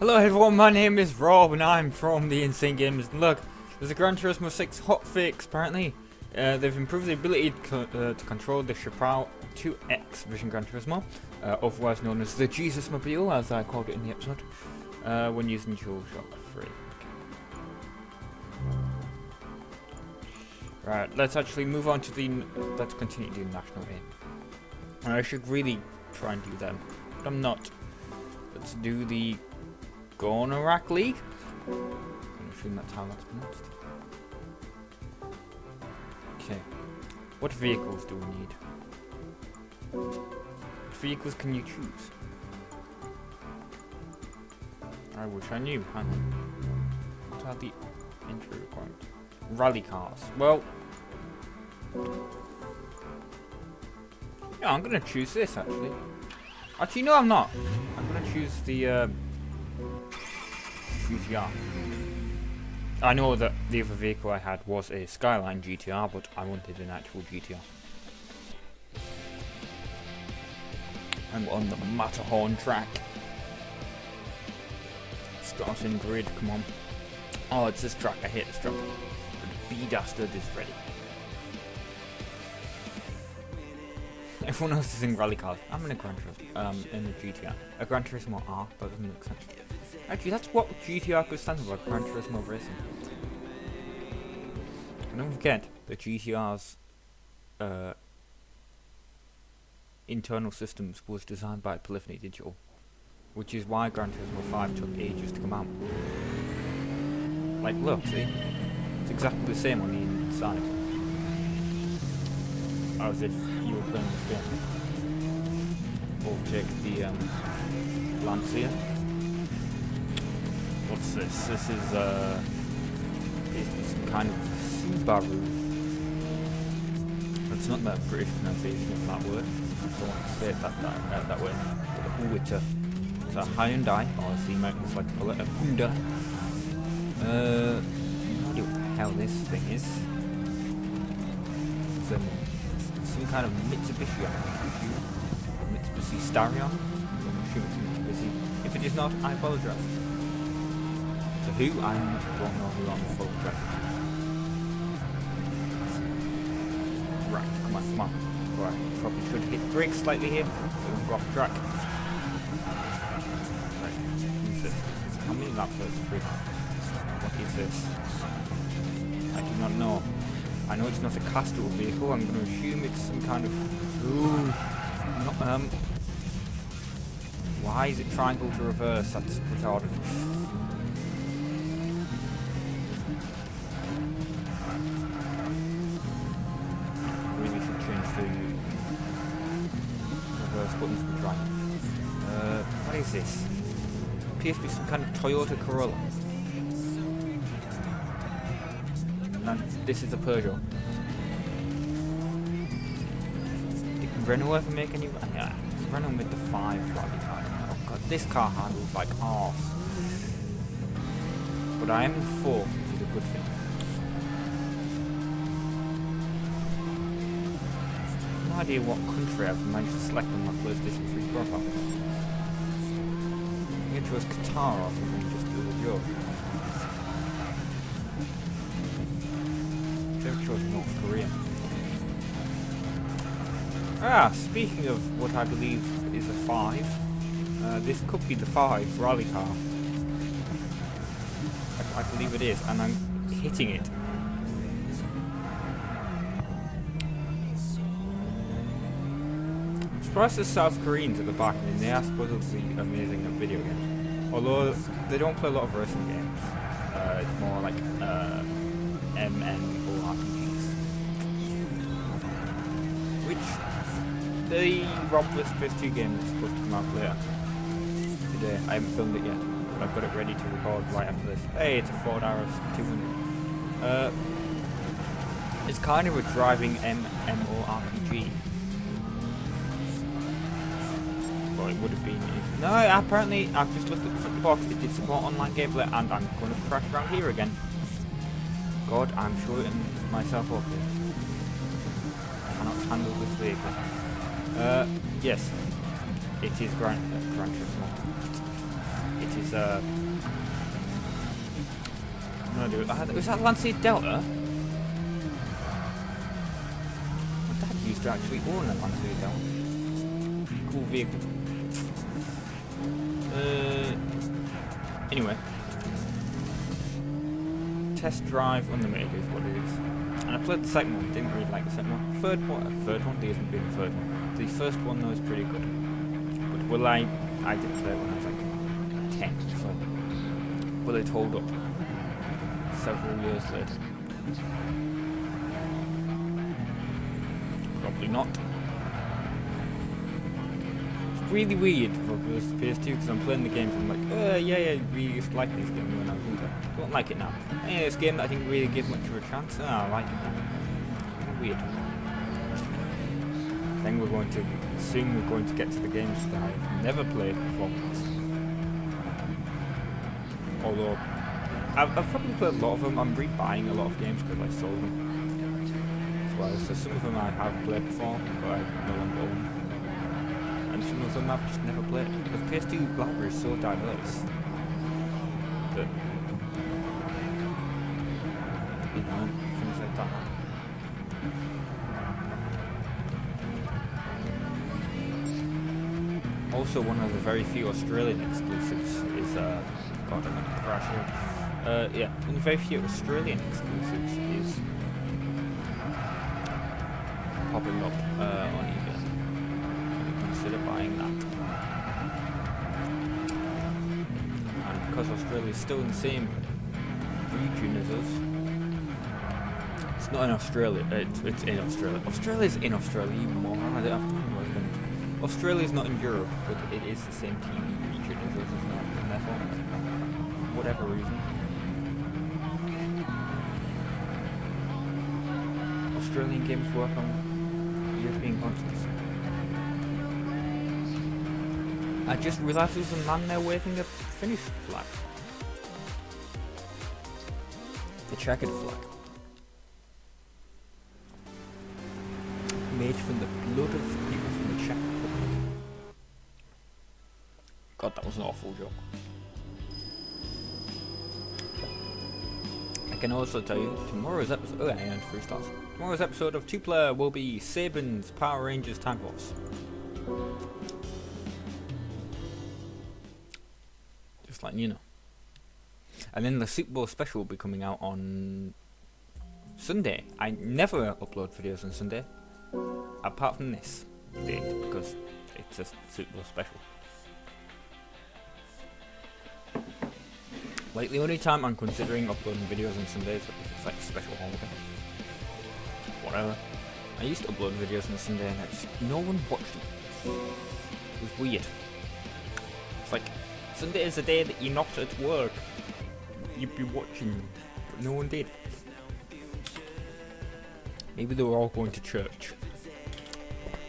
Hello everyone, my name is Rob and I'm from the Insane Games. And look, there's a Gran Turismo 6 hotfix apparently. They've improved the ability to control the Chaparral 2X Vision Gran Turismo, otherwise known as the Jesus Mobile, as I called it in the episode, when using DualShock 3. Right, let's actually move on to let's continue doing National Game. I should really try and do them, but I'm not. Let's do the Gornergrat League. I'm assuming that's how that's pronounced. Okay. What vehicles do we need? What vehicles can you choose? I wish I knew. Hang on. What are the entry requirements? Rally cars. Well, yeah, I'm gonna choose this actually. Actually, no, I'm not. I'm gonna choose the GTR. I know that the other vehicle I had was a Skyline GTR, but I wanted an actual GTR. I'm on the Matterhorn track. Starting grid, come on. Oh, it's this track. I hate this track. The B-Dastard is ready. Everyone else is in rally cars. I'm in a Gran Turismo, in a GTR. A Gran Turismo R, that doesn't make sense. Actually, that's what GTR could stand for, Gran Turismo Racing. And don't forget, the GTR's internal systems was designed by Polyphony Digital, which is why Gran Turismo 5 took ages to come out. Like, look, see? It's exactly the same on the inside. As if you were playing this game. Overtake the Lancia. What's this? This is some kind of Subaru. It's not that British pronunciation of that word. I don't want to say it that way. But it's a Hyundai, or as the Americans like to call it, a Honda. I don't know what the hell this thing is. It's some kind of Mitsubishi, Mitsubishi Starion. I'm assuming it's Mitsubishi. If it is not, I apologise. To who? I don't know who I'm apologising. Right, come on. Right, probably should hit brakes slightly here, so we don't go off track. Right, who's this? How many laps are there? 3. What is this? I do not know. I know it's not a Castrol vehicle. I'm going to assume it's some kind of... Ooh. Not, why is it triangle to reverse? That's retarded. Really should change the reverse buttons to try. What is this? Appears to be some kind of Toyota Corolla. And this is a Peugeot. Did Renault ever make any? Yeah, Renault made the 5 rally car. Oh god, this car handles like arse. But I am in 4, which is a good thing. I have no idea what country I've managed to select on my PlayStation 3 profile. I think it was Qatar or something, just do a joke. Chose North Korea. Speaking of what I believe is a 5, this could be the 5 rally car. I believe it is, and I'm hitting it. I'm surprised there's South Koreans at the back. I mean, they are supposedly amazing at video games. Although they don't play a lot of racing games. It's more like MMORPGs. Which the RobtheMod PS2 game is supposed to come out later today. I haven't filmed it yet, but I've got it ready to record right after this. Hey, it's a Ford RS 200. It's kind of a driving MMORPG. Well, it would have been if... No, apparently, I've just looked at the front of the box, it did support online gameplay, and I'm going to crash around here again. God, I'm shooting myself up here. I cannot handle this vehicle. Yes. It is Gran Turismo. It is was that Lancia Delta? My dad used to actually own a Lancia Delta. Cool vehicle. Anyway. Test Drive Unlimited is what it is. And I played the second one, didn't really like the second one. Third one, there isn't being the third one. The first one though is pretty good. But will I did play it when I was like 10, so will it hold up several years later? Probably not. It's really weird for the PS2 because I'm playing the games and I'm like, yeah, I really used to like this game when I was younger. Don't like it now. Hey, this game that I didn't really give much of a chance. I like it now. Weird. Then we're going to get to the games that I've never played before. Although I've probably played a lot of them. I'm rebuying a lot of games because I sold them as well. So some of them I have played before, but I no longer own. And some of them I've just never played. Because PS2 library is so diverse that, you know, things like that. Also, one of the very few Australian exclusives is God, I'm gonna crash here. Yeah, one of the very few Australian exclusives is popping up on eBay. Consider buying that. And because Australia is still in the same region as us, it's not in Australia. It's in Australia. Australia's in Australia, you moron. I don't have to. Australia's not in Europe, but it is the same TV region as us, isn't it? And therefore, whatever reason, Australian games work on European consoles. I just realised there was a man there waving a Finnish flag. The checkered flag. Made from the blood of people from the Czech Republic. God, that was an awful joke. I can also tell you, tomorrow's episode... Oh, I earned 3 stars. Tomorrow's episode of 2-Player will be Saban's Power Rangers Time Force. Just letting you know. And then the Super Bowl special will be coming out on Sunday. I never upload videos on Sunday. Apart from this date, because it's a Super Bowl special. Like, the only time I'm considering uploading videos on Sundays is if it's like a special holiday. Whatever. I used to upload videos on Sunday and no one watched them. It was weird. It's like, Sunday is a day that you're not at work. You'd be watching them, but no one did. Maybe they were all going to church.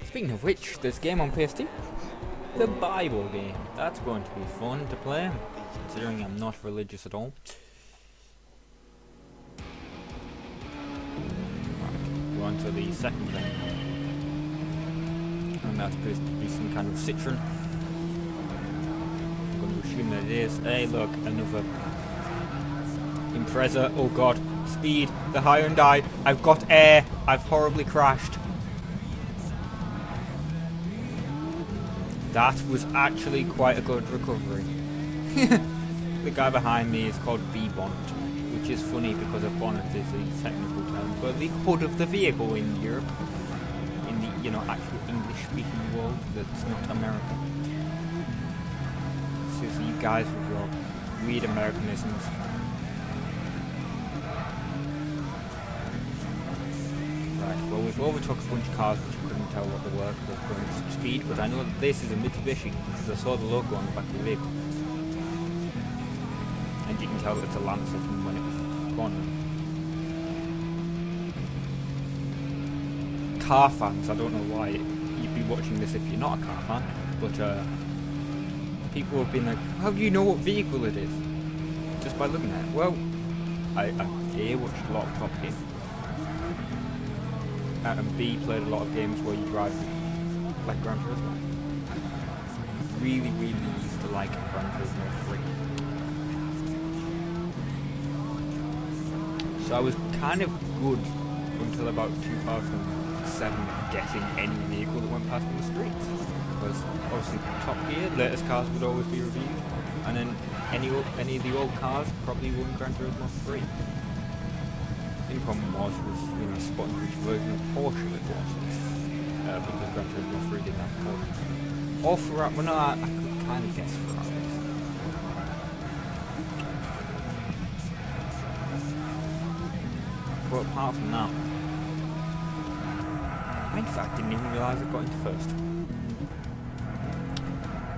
Speaking of which, there's a game on PS2. The Bible game. That's going to be fun to play, considering I'm not religious at all. Right, we're on to the second thing. And that's supposed to be some kind of citron. I'm going to assume that it is. Hey, look, another Impreza. Oh god. Speed. The Hyundai. I've got air. I've horribly crashed. That was actually quite a good recovery. The guy behind me is called B-Bonnet, which is funny because a bonnet is the technical term for the hood of the vehicle in Europe, in the, you know, actual English-speaking world that's not America. So you guys with your weird Americanisms. Right, well, we've overtook a bunch of cars which I couldn't tell what they were because they were going at such speed, but I know that this is a Mitsubishi because I saw the logo on the back of the vehicle. And you can tell that it's a Lancer from when it was cornered. Car fans, I don't know why you'd be watching this if you're not a car fan, but people have been like, how do you know what vehicle it is? Just by looking at it. Well, I A, watched a lot of Top Gear, and B, played a lot of games where you drive like Gran Turismo. Really, really used to like Gran Turismo 3. So I was kind of good until about 2007 getting any vehicle that went past on the streets. Because obviously Top Gear, latest cars would always be reviewed, and then any of the old cars probably won Gran Turismo 3. The problem was spotting which version of Porsche it was, because Gran Turismo 3 didn't have Porsche. Or Ferrari, well no, I could kind of guess Ferrari. But apart from that, I in fact didn't even realise I got into first.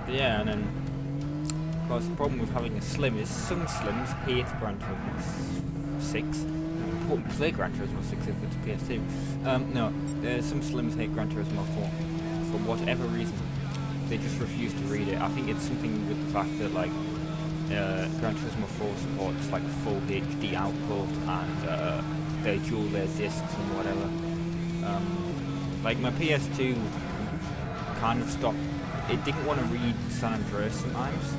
But yeah, and then of course the problem with having a Slim is some Slims hate Gran Turismo 6. Wouldn't play Gran Turismo 6 if it's PS2. No, some Slims hate Gran Turismo 4 for whatever reason. They just refuse to read it. I think it's something with the fact that like Gran Turismo 4 supports like full HD output and their dual layer discs and whatever. Like my PS2 kind of stopped. It didn't want to read San Andreas sometimes,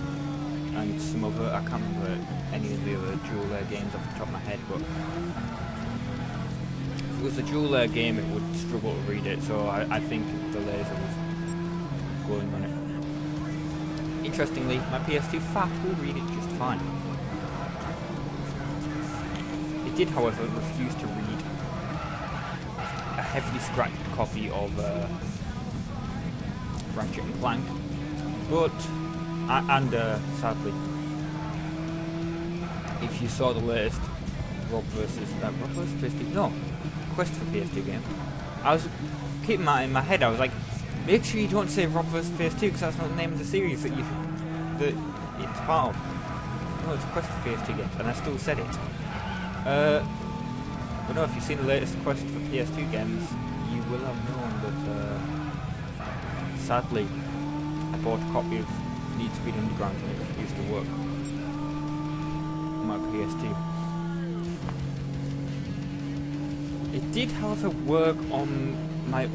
and some other, I can't remember any of the other dual layer games off the top of my head, but if it was a dual layer game it would struggle to read it, so I think the laser was going on it. Interestingly, my PS2 Fat will read it just fine. It did, however, refuse to read a heavily scratched copy of Ratchet and Clank, but sadly, if you saw the latest Rob versus PS2, no, Quest for PS2 game, I was keeping that in my head. I was like, make sure you don't say Rob versus PS2 because that's not the name of the series that it's part of. No, it's Quest for PS2 games, and I still said it. But no, if you've seen the latest Quest for PS2 games, you will have known that sadly I bought a copy of Need Speed Underground and it refused to work on my PS2. It did, however, work on my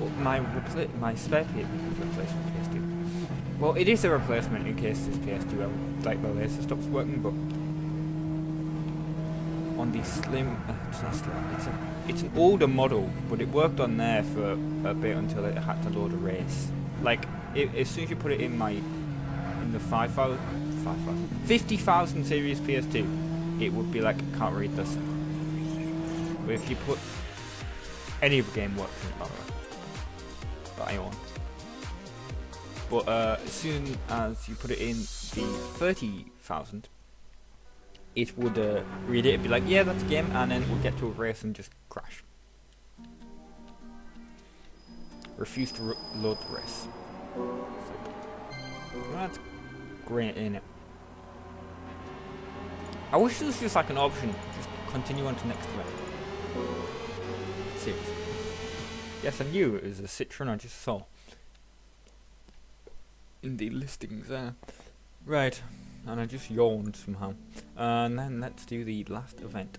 spare replacement PS2. Well, it is a replacement in case this PS2 like the laser stops working, but on the Slim, it's not Slim, it's an older model, but it worked on there for a bit until it had to load a race. Like, as soon as you put it in the 50,000 series PS2, it would be like, can't read this. But if you put any of the game works in it, by the way, but I won't. But as soon as you put it in the 30,000, it would read it and be like, yeah, that's a game, and then it would get to a race and just crash. Refuse to load the race. Well, that's great, innit? I wish there was just like an option, just continue on to next event. Seriously. Yes, I knew it was a Citroen, I just saw in the listings there. Right, and I just yawned somehow. And then let's do the last event.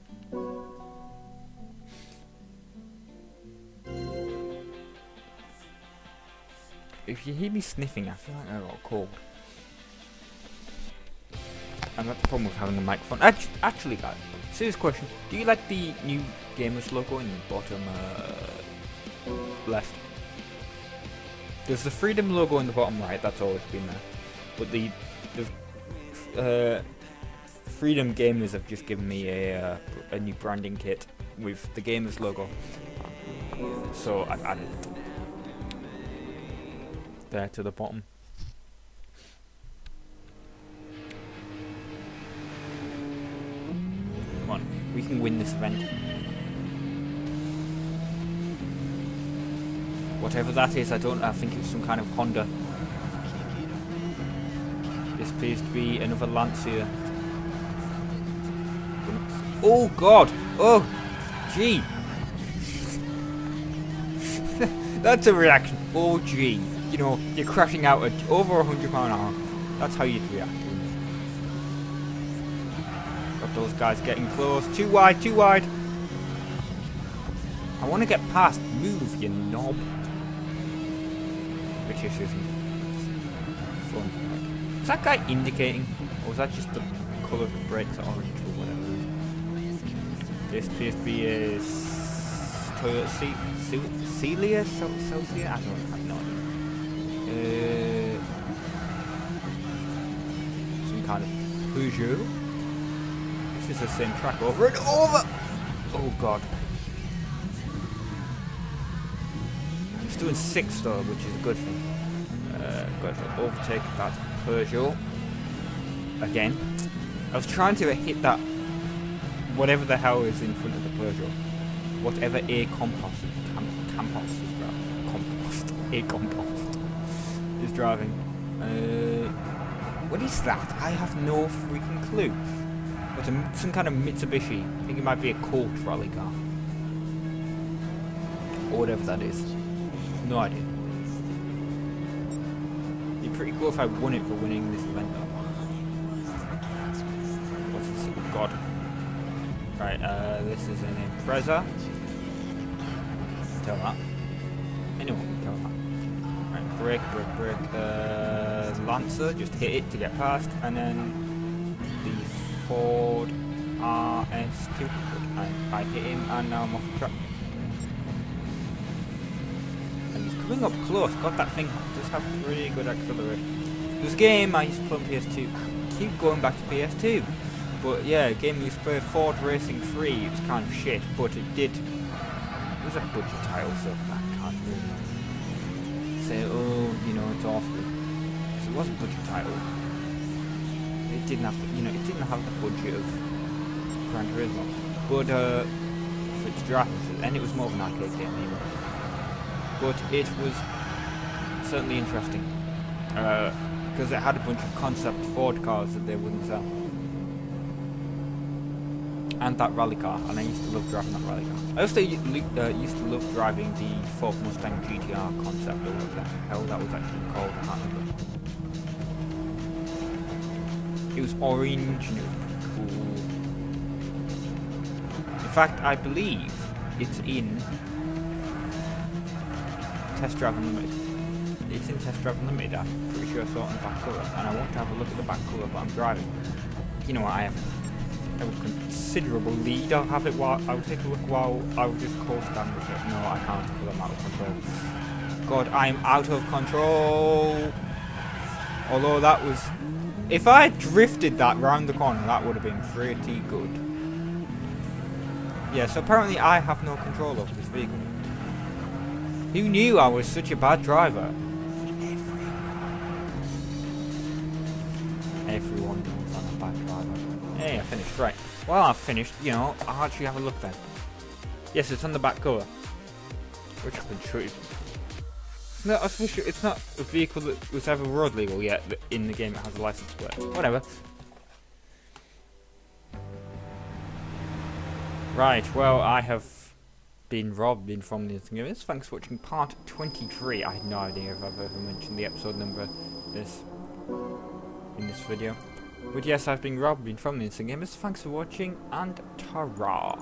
If you hear me sniffing, I feel like I got a cold. And that's the problem with having a microphone. Actually, guys, serious question. Do you like the new Gamers logo in the bottom left? There's the Freedom logo in the bottom right, that's always been there. But the Freedom Gamers have just given me a new branding kit with the Gamers logo. So I've added it there to the bottom. Come on, we can win this event. Whatever that is, I think it's some kind of Honda. This appears to be another Lancia. Oh god! Oh! Gee! That's a reaction. Oh gee. You know, you're crashing out at over 100 mph an hour. That's how you'd react. Got those guys getting close. Too wide, too wide. I want to get past. Move, you knob. Which just isn't fun. Is that guy indicating? Or is that just the colour of the brakes orange or whatever? This appears to be a Toyota Celia? Celsia? I don't know. Some kind of Peugeot. This is the same track over and over! Oh god. It's doing 6 though, which is a good thing. Got to overtake that Peugeot. Again. I was trying to hit that whatever the hell is in front of the Peugeot. Whatever A compost is driving. What is that? I have no freaking clue. What's some kind of Mitsubishi? I think it might be a Colt rally car. Or whatever that is. No idea. It'd be pretty cool if I won it for winning this event though. What's this? Oh god. Right, this is an Impreza. Tell that. Anyone can tell that. Right, brake. Lancer, just hit it to get past, and then the Ford RS200. And I hit him, and now I'm off the track. And he's coming up close. God, that thing does have pretty good acceleration. There's a game I used to play on PS2. Keep going back to PS2. But yeah, a game I used to play, Ford Racing 3. It was kind of shit, but it did. It was a budget title, so I can't really say, oh, you know, it's awful. So it was a budget title. It didn't have the, it didn't have the budget of Gran Turismo. But for its drafting, and it was more of an arcade game anyway. But it was certainly interesting because it had a bunch of concept Ford cars that they wouldn't sell. And that rally car, and I used to love driving that rally car. I also used to love driving the Ford Mustang GTR concept, or whatever the hell that was actually called, I can't remember. It was orange and it was pretty cool. In fact, I believe it's in Test Drive Unlimited. It's in Test Drive Unlimited, I'm pretty sure I saw it on the back cover, and I want to have a look at the back cover, but I'm driving. You know what, I have a considerable lead. I'll have it while I'll take a look while I'll just course down with it. No, I can't because I'm out of control. God, I'm out of control. Although that was, if I drifted that round the corner, that would have been pretty good. Yeah, so apparently I have no control over this vehicle. Who knew I was such a bad driver? Everyone knows I'm a bad driver. Hey, I finished. Right. Well, I've finished. I'll actually have a look then. Yes, it's on the back cover. Which I can show you. It's not official. It's not a vehicle that was ever road legal yet. But in the game, it has a license plate. Whatever. Right. Well, I have been Rob, been from the Instant Gamers. Thanks for watching part 23. I had no idea if I've ever mentioned the episode number in this video. But yes, I've been Rob, been from the Instant Gamers. Thanks for watching, and ta-ra!